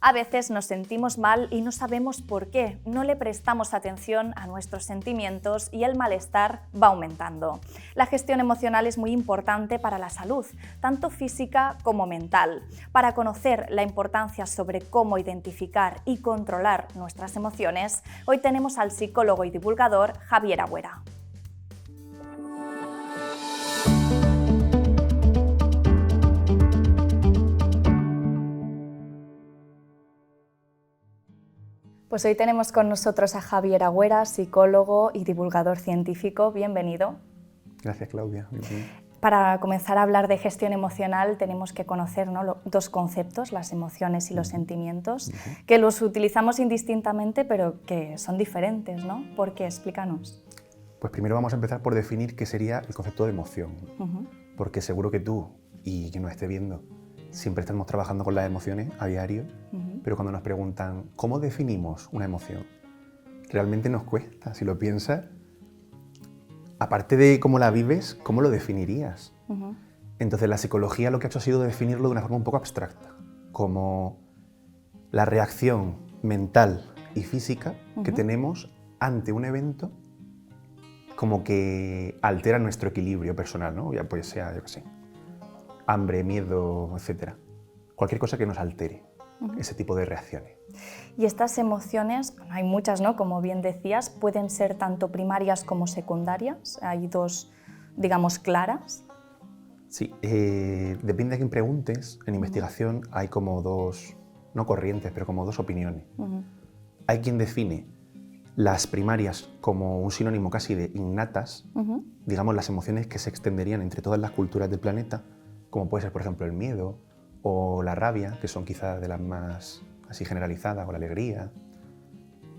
A veces nos sentimos mal y no sabemos por qué, no le prestamos atención a nuestros sentimientos y el malestar va aumentando. La gestión emocional es muy importante para la salud, tanto física como mental. Para conocer la importancia sobre cómo identificar y controlar nuestras emociones, hoy tenemos al psicólogo y divulgador Javier Agüera. Pues hoy tenemos con nosotros a Javier Agüera, psicólogo y divulgador científico. Bienvenido. Gracias, Claudia. Bienvenido. Para comenzar a hablar de gestión emocional tenemos que conocer, ¿no?, dos conceptos, las emociones y los sentimientos, que los utilizamos indistintamente pero que son diferentes, ¿no? ¿Por qué? Explícanos. Pues primero vamos a empezar por definir qué sería el concepto de emoción, porque seguro que tú y quien nos esté viendo siempre estamos trabajando con las emociones a diario, pero cuando nos preguntan ¿cómo definimos una emoción? Realmente nos cuesta, si lo piensas. Aparte de cómo la vives, ¿cómo lo definirías? Entonces la psicología lo que ha hecho ha sido definirlo de una forma un poco abstracta, como la reacción mental y física que tenemos ante un evento como que altera nuestro equilibrio personal, ¿no? Ya pues sea, yo qué sé, hambre, miedo, etc. Cualquier cosa que nos altere ese tipo de reacciones. Y estas emociones, hay muchas, ¿no?, como bien decías, pueden ser tanto primarias como secundarias. Hay dos, digamos, claras. Sí, depende de a quién preguntes. En investigación hay como dos, no corrientes, pero como dos opiniones. Hay quien define las primarias como un sinónimo casi de innatas, digamos las emociones que se extenderían entre todas las culturas del planeta, como puede ser, por ejemplo, el miedo o la rabia, que son quizás de las más así generalizadas, o la alegría.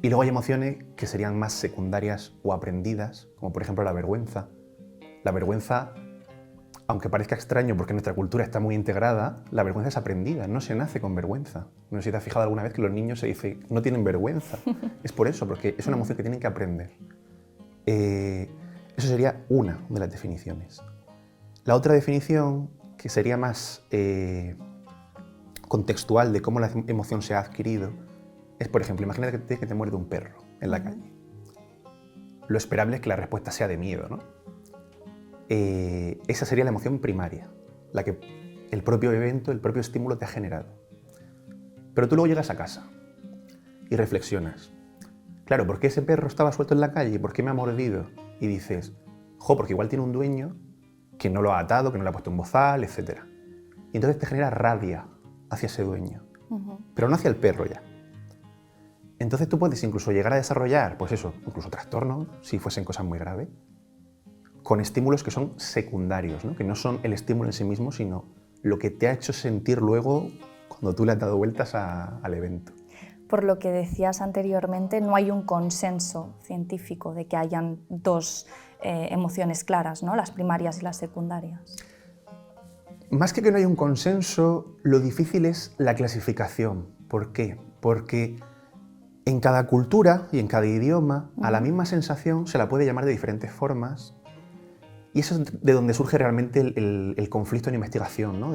Y luego hay emociones que serían más secundarias o aprendidas, como por ejemplo la vergüenza. La vergüenza, aunque parezca extraño porque nuestra cultura está muy integrada, la vergüenza es aprendida, no se nace con vergüenza. No sé si te has fijado alguna vez que los niños se dice no tienen vergüenza. Es por eso, porque es una emoción que tienen que aprender. Eso sería una de las definiciones. La otra definición, que sería más contextual de cómo la emoción se ha adquirido, es, por ejemplo, imagínate que te muerde un perro en la calle. Lo esperable es que la respuesta sea de miedo, ¿no? Esa sería la emoción primaria, la que el propio evento, el propio estímulo te ha generado. Pero tú luego llegas a casa y reflexionas. Claro, ¿por qué ese perro estaba suelto en la calle? ¿Por qué me ha mordido? Y dices, porque igual tiene un dueño que no lo ha atado, que no le ha puesto un bozal, etc. Y entonces te genera rabia hacia ese dueño, pero no hacia el perro ya. Entonces tú puedes incluso llegar a desarrollar, pues eso, incluso trastornos, si fuesen cosas muy graves, con estímulos que son secundarios, ¿no? Que no son el estímulo en sí mismo, sino lo que te ha hecho sentir luego cuando tú le has dado vueltas al evento. Por lo que decías anteriormente, no hay un consenso científico de que hayan dos emociones claras, ¿no?, las primarias y las secundarias. Más que no haya un consenso, lo difícil es la clasificación. ¿Por qué? Porque en cada cultura y en cada idioma a la misma sensación se la puede llamar de diferentes formas, y eso es de donde surge realmente el conflicto en investigación, ¿no?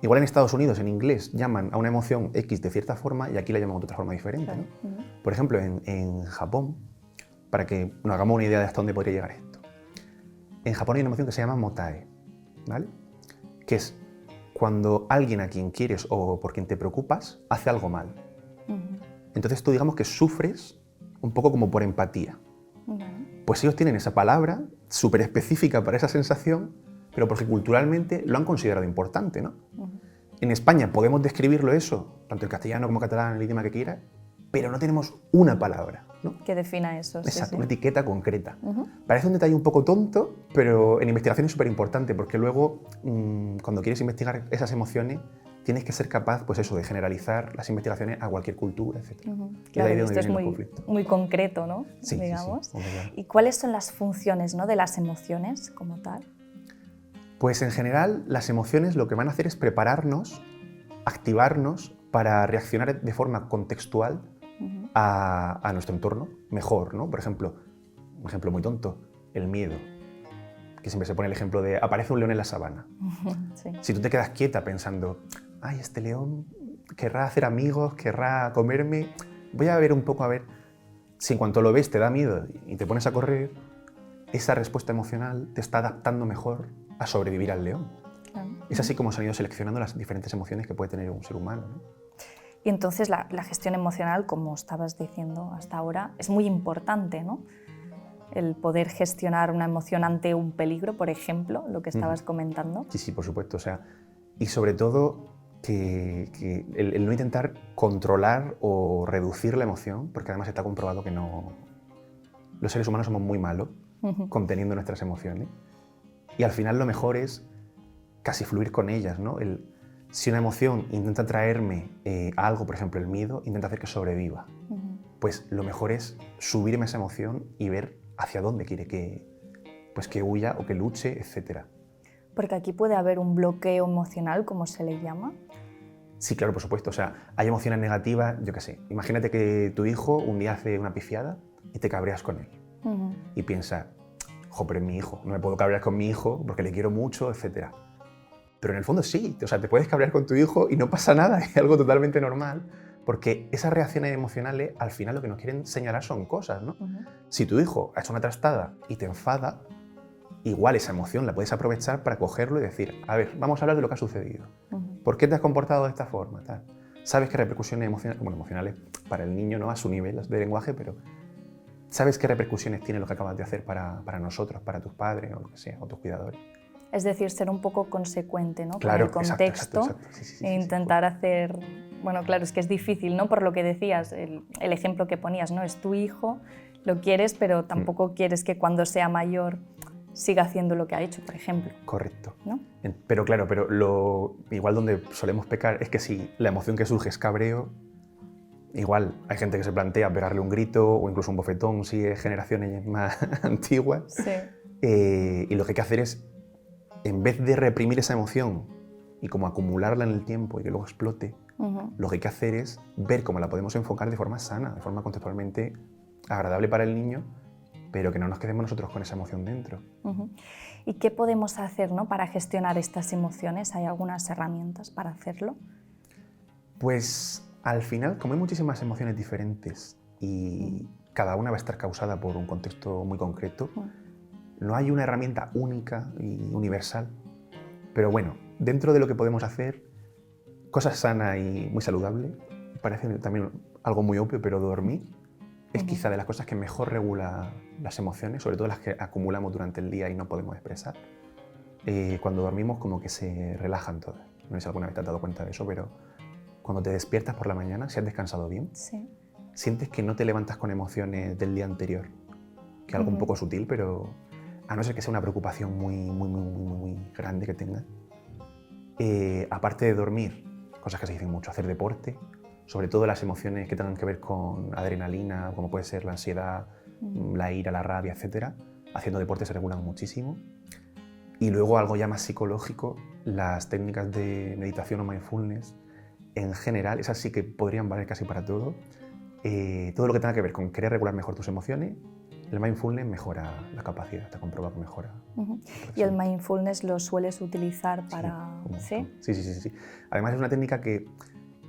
Igual en Estados Unidos, en inglés, llaman a una emoción X de cierta forma y aquí la llaman de otra forma diferente, ¿no? Por ejemplo, en Japón, para que nos hagamos una idea de hasta dónde podría llegar esto. En Japón hay una emoción que se llama motae, ¿vale? Que es cuando alguien a quien quieres o por quien te preocupas hace algo mal. Entonces tú digamos que sufres un poco como por empatía. Pues ellos tienen esa palabra súper específica para esa sensación, pero porque culturalmente lo han considerado importante, ¿no? En España podemos describirlo eso, tanto en castellano como en catalán, en el idioma que quieras, pero no tenemos una palabra, ¿no? Que defina eso. Exacto, sí. una etiqueta concreta. Parece un detalle un poco tonto, pero en investigación es súper importante, porque luego, cuando quieres investigar esas emociones, tienes que ser capaz, pues eso, de generalizar las investigaciones a cualquier cultura, etc. Claro, esto es muy concreto, ¿no? Sí, digamos. Sí, ¿Y cuáles son las funciones, ¿no?, de las emociones como tal? Pues en general, las emociones lo que van a hacer es prepararnos, activarnos para reaccionar de forma contextual a nuestro entorno mejor, ¿no? Por ejemplo, un ejemplo muy tonto, el miedo, que siempre se pone el ejemplo de aparece un león en la sabana. Sí. Si tú te quedas quieta pensando, ay, este león querrá hacer amigos, querrá comerme. Voy a ver un poco, a ver si en cuanto lo ves te da miedo y te pones a correr, esa respuesta emocional te está adaptando mejor a sobrevivir al león. Claro. Es así como se han ido seleccionando las diferentes emociones que puede tener un ser humano, ¿no? Y entonces la gestión emocional, como estabas diciendo hasta ahora, es muy importante, ¿no? El poder gestionar una emoción ante un peligro, por ejemplo, lo que estabas comentando. Sí, sí, por supuesto. O sea, y sobre todo que el no intentar controlar o reducir la emoción, porque además está comprobado que no... Los seres humanos somos muy malos conteniendo nuestras emociones y al final lo mejor es casi fluir con ellas, ¿no? Si una emoción intenta traerme algo, por ejemplo el miedo, intenta hacer que sobreviva. Pues lo mejor es subirme a esa emoción y ver hacia dónde quiere que huya o que luche, etc. Porque aquí puede haber un bloqueo emocional, como se le llama. Sí, claro, por supuesto. O sea, hay emociones negativas, yo qué sé. Imagínate que tu hijo un día hace una pifiada y te cabreas con él. Y piensas, jo, pero es mi hijo, no me puedo cabrear con mi hijo porque le quiero mucho, etc. Pero en el fondo sí, o sea, te puedes cabrear con tu hijo y no pasa nada, es algo totalmente normal, porque esas reacciones emocionales al final lo que nos quieren señalar son cosas, ¿no? Si tu hijo ha hecho una trastada y te enfada, igual esa emoción la puedes aprovechar para cogerlo y decir, a ver, vamos a hablar de lo que ha sucedido. ¿Por qué te has comportado de esta forma? Tal. Sabes qué repercusiones emocionales para el niño, no a su nivel de lenguaje, pero sabes qué repercusiones tiene lo que acabas de hacer para nosotros, para tus padres o lo que sea, o tus cuidadores. Es decir, ser un poco consecuente, ¿no? Claro, con el contexto, exacto. Sí, e intentar hacer... Bueno, claro, es que es difícil, ¿no? Por lo que decías, el ejemplo que ponías, ¿no? Es tu hijo, lo quieres, pero tampoco quieres que cuando sea mayor siga haciendo lo que ha hecho, por ejemplo. Correcto. ¿No? Pero claro, igual donde solemos pecar es que si la emoción que surge es cabreo, igual hay gente que se plantea pegarle un grito o incluso un bofetón si es generaciones más antiguas. Sí. Y lo que hay que hacer es, en vez de reprimir esa emoción y como acumularla en el tiempo y que luego explote, lo que hay que hacer es ver cómo la podemos enfocar de forma sana, de forma contextualmente agradable para el niño, pero que no nos quedemos nosotros con esa emoción dentro. ¿Y qué podemos hacer, ¿no? Para gestionar estas emociones? ¿Hay algunas herramientas para hacerlo? Pues al final, como hay muchísimas emociones diferentes y cada una va a estar causada por un contexto muy concreto, no hay una herramienta única y universal. Pero bueno, dentro de lo que podemos hacer, cosas sanas y muy saludables, parece también algo muy obvio, pero dormir es quizá de las cosas que mejor regula las emociones, sobre todo las que acumulamos durante el día y no podemos expresar. Cuando dormimos como que se relajan todas. No sé si alguna vez te has dado cuenta de eso, pero cuando te despiertas por la mañana, si has descansado bien, sí, sientes que no te levantas con emociones del día anterior, que es algo un poco sutil, pero a no ser que sea una preocupación muy grande que tengas. Aparte de dormir, cosas que se dicen mucho, hacer deporte, sobre todo las emociones que tengan que ver con adrenalina, como puede ser la ansiedad, la ira, la rabia, etc. Haciendo deporte se regulan muchísimo. Y luego algo ya más psicológico, las técnicas de meditación o mindfulness, en general, esas sí que podrían valer casi para todo. Todo lo que tenga que ver con querer regular mejor tus emociones, el mindfulness mejora la capacidad, está comprobado que mejora. ¿Y el mindfulness lo sueles utilizar para...? Sí. Sí. Además es una técnica que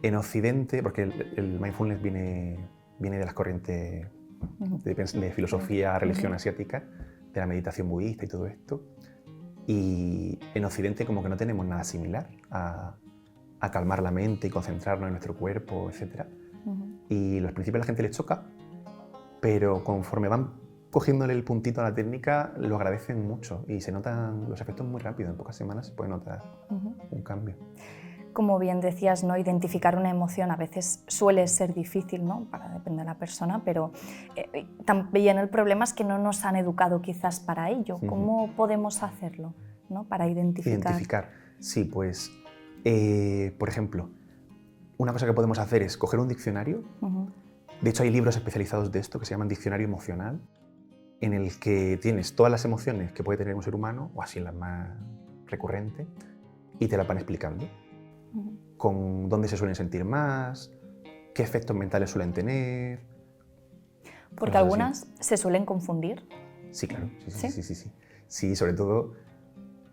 en Occidente, porque el mindfulness viene de las corrientes de filosofía, religión asiática, de la meditación budista y todo esto, y en Occidente como que no tenemos nada similar a calmar la mente y concentrarnos en nuestro cuerpo, etc. Y al principio a la gente le choca, pero conforme van cogiéndole el puntito a la técnica, lo agradecen mucho y se notan los efectos muy rápido. En pocas semanas se puede notar un cambio. Como bien decías, ¿no? Identificar una emoción a veces suele ser difícil, ¿no? Depende de la persona, pero también el problema es que no nos han educado quizás para ello. ¿Cómo podemos hacerlo, ¿no? Para identificar? Sí, pues, por ejemplo, una cosa que podemos hacer es coger un diccionario. De hecho, hay libros especializados de esto que se llaman diccionario emocional, en el que tienes todas las emociones que puede tener un ser humano, o así las más recurrentes, y te las van explicando. Con dónde se suelen sentir más, qué efectos mentales suelen tener. Porque algunas se suelen confundir. Sí, claro. Sí, sobre todo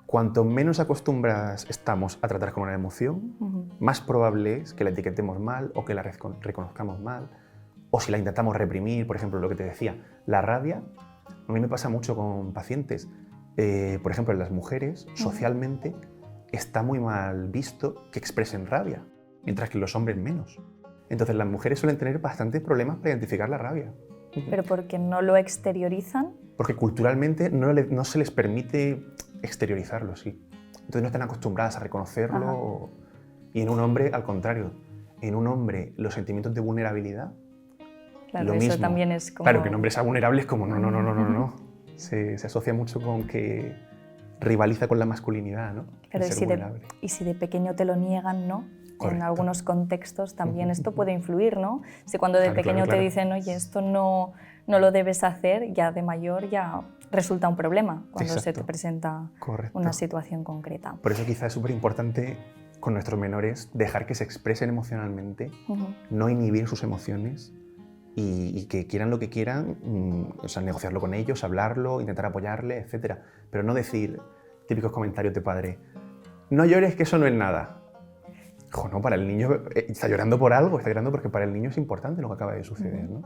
cuanto menos acostumbradas estamos a tratar con una emoción, más probable es que la etiquetemos mal o que la reconozcamos mal, o si la intentamos reprimir, por ejemplo, lo que te decía, la rabia. A mí me pasa mucho con pacientes, por ejemplo, en las mujeres, socialmente, está muy mal visto que expresen rabia, mientras que los hombres menos. Entonces las mujeres suelen tener bastantes problemas para identificar la rabia. ¿Pero porque no lo exteriorizan? Porque culturalmente no se les permite exteriorizarlo, sí. Entonces no están acostumbradas a reconocerlo. Y en un hombre, al contrario, en un hombre los sentimientos de vulnerabilidad, Claro, lo eso mismo. también es como... Claro, que un hombre sea vulnerable es como no. Se asocia mucho con que rivaliza con la masculinidad, ¿no? Claro, ser vulnerable. y si de pequeño te lo niegan, ¿no? Correcto. En algunos contextos también esto puede influir, ¿no? Si cuando de pequeño te dicen, oye, esto no lo debes hacer, ya de mayor ya resulta un problema cuando se te presenta una situación concreta. Por eso quizás es súper importante con nuestros menores dejar que se expresen emocionalmente, no inhibir sus emociones y que quieran lo que quieran, o sea, negociarlo con ellos, hablarlo, intentar apoyarle, etc. Pero no decir típicos comentarios de padre, no llores que eso no es nada. Ojo, no, para el niño está llorando por algo, está llorando porque para el niño es importante lo que acaba de suceder, ¿no?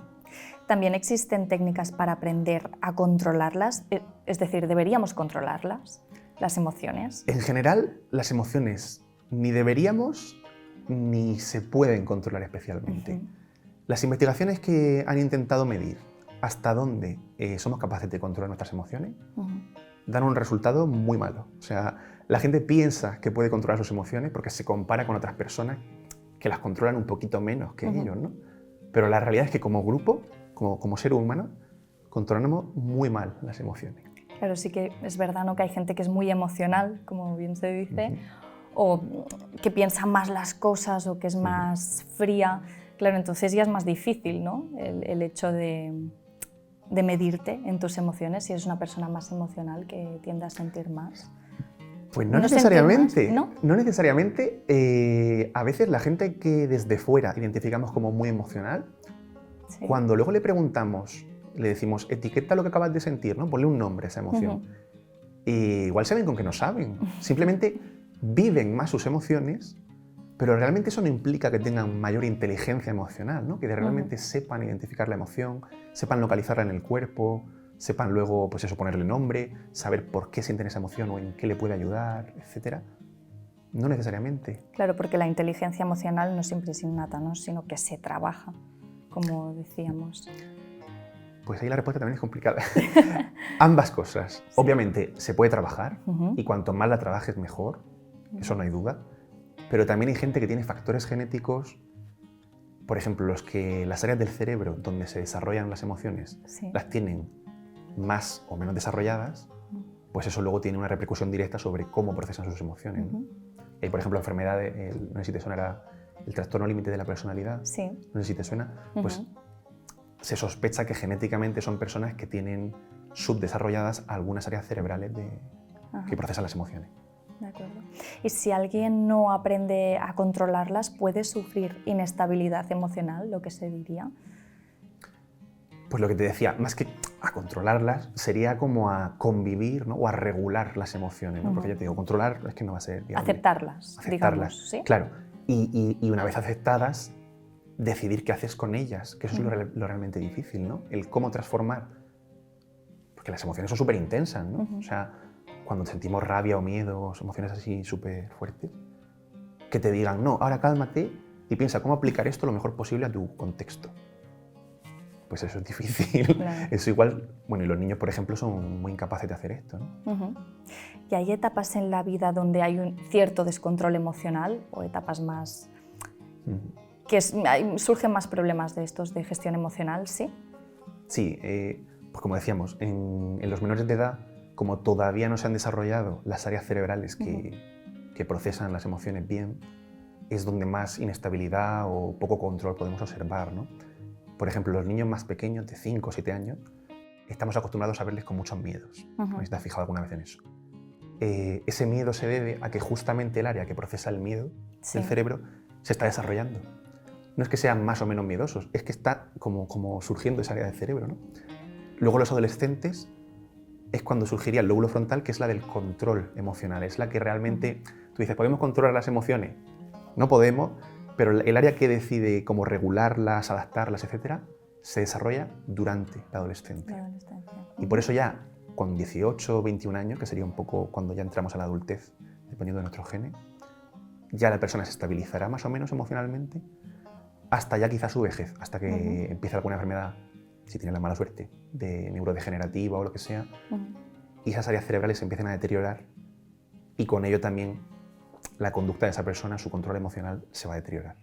También existen técnicas para aprender a controlarlas, es decir, ¿deberíamos controlarlas, las emociones? En general, las emociones ni deberíamos ni se pueden controlar especialmente. Las investigaciones que han intentado medir hasta dónde somos capaces de controlar nuestras emociones dan un resultado muy malo. O sea, la gente piensa que puede controlar sus emociones porque se compara con otras personas que las controlan un poquito menos que ellos, ¿no? Pero la realidad es que como grupo, como ser humano, controlamos muy mal las emociones. Claro, sí que es verdad, ¿no? Que hay gente que es muy emocional, como bien se dice, o que piensa más las cosas o que es más fría. Claro, entonces ya es más difícil, ¿no? El hecho de medirte en tus emociones si eres una persona más emocional que tiende a sentir más. Pues no necesariamente. ¿No? No necesariamente. A veces la gente que desde fuera identificamos como muy emocional, cuando luego le preguntamos, le decimos, etiqueta lo que acabas de sentir, ¿no? Ponle un nombre a esa emoción. Y igual saben con que no saben. Simplemente viven más sus emociones, pero realmente eso no implica que tengan mayor inteligencia emocional, ¿no? Que realmente sepan identificar la emoción, sepan localizarla en el cuerpo, sepan luego, pues eso, ponerle nombre, saber por qué sienten esa emoción o en qué le puede ayudar, etc. No necesariamente. Claro, porque la inteligencia emocional no siempre es innata, ¿no? Sino que se trabaja, como decíamos. Pues ahí la respuesta también es complicada. Ambas cosas. Sí. Obviamente se puede trabajar y cuanto más la trabajes mejor, eso no hay duda. Pero también hay gente que tiene factores genéticos, por ejemplo, las áreas del cerebro donde se desarrollan las emociones, las tienen más o menos desarrolladas, pues eso luego tiene una repercusión directa sobre cómo procesan sus emociones, ¿no? Hay, por ejemplo, la enfermedad, no sé si te suena, el trastorno límite de la personalidad, no sé si te suena, pues se sospecha que genéticamente son personas que tienen subdesarrolladas algunas áreas cerebrales que procesan las emociones. De acuerdo. Y si alguien no aprende a controlarlas, ¿puede sufrir inestabilidad emocional, lo que se diría? Pues lo que te decía, más que a controlarlas, sería como a convivir, ¿no? O a regular las emociones, ¿no? Porque ya te digo, controlar es que no va a ser viable. Aceptarlas, digamos, ¿sí? Claro. Y una vez aceptadas, decidir qué haces con ellas, que eso es lo realmente difícil, ¿no? El cómo transformar. Porque las emociones son súper intensas, ¿no? O sea, cuando sentimos rabia o miedo, o emociones así súper fuertes, que te digan, no, ahora cálmate y piensa cómo aplicar esto lo mejor posible a tu contexto. Pues eso es difícil. Claro. Eso igual, bueno, y los niños, por ejemplo, son muy incapaces de hacer esto, ¿no? ¿Y hay etapas en la vida donde hay un cierto descontrol emocional o etapas más... que surgen más problemas de estos de gestión emocional, sí? Sí, pues como decíamos, en los menores de edad, como todavía no se han desarrollado las áreas cerebrales que procesan las emociones bien, es donde más inestabilidad o poco control podemos observar, ¿no? Por ejemplo, los niños más pequeños, de 5 o 7 años, estamos acostumbrados a verles con muchos miedos. ¿No te has fijado alguna vez en eso? Ese miedo se debe a que justamente el área que procesa el miedo del cerebro se está desarrollando. No es que sean más o menos miedosos, es que está como surgiendo esa área del cerebro, ¿no? Luego los adolescentes es cuando surgiría el lóbulo frontal, que es la del control emocional. Es la que realmente, tú dices, ¿podemos controlar las emociones? No podemos, pero el área que decide cómo regularlas, adaptarlas, etcétera, se desarrolla durante la adolescencia. Y por eso ya con 18 o 21 años, que sería un poco cuando ya entramos a la adultez, dependiendo de nuestros genes, ya la persona se estabilizará más o menos emocionalmente hasta ya quizá su vejez, hasta que empiece alguna enfermedad, si tiene la mala suerte, de neurodegenerativa o lo que sea, y esas áreas cerebrales se empiezan a deteriorar y con ello también la conducta de esa persona, su control emocional, se va a deteriorar.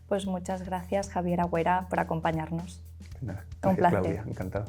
Pues muchas gracias, Javier Agüera, por acompañarnos. Nada, Un placer. Claudia, encantado.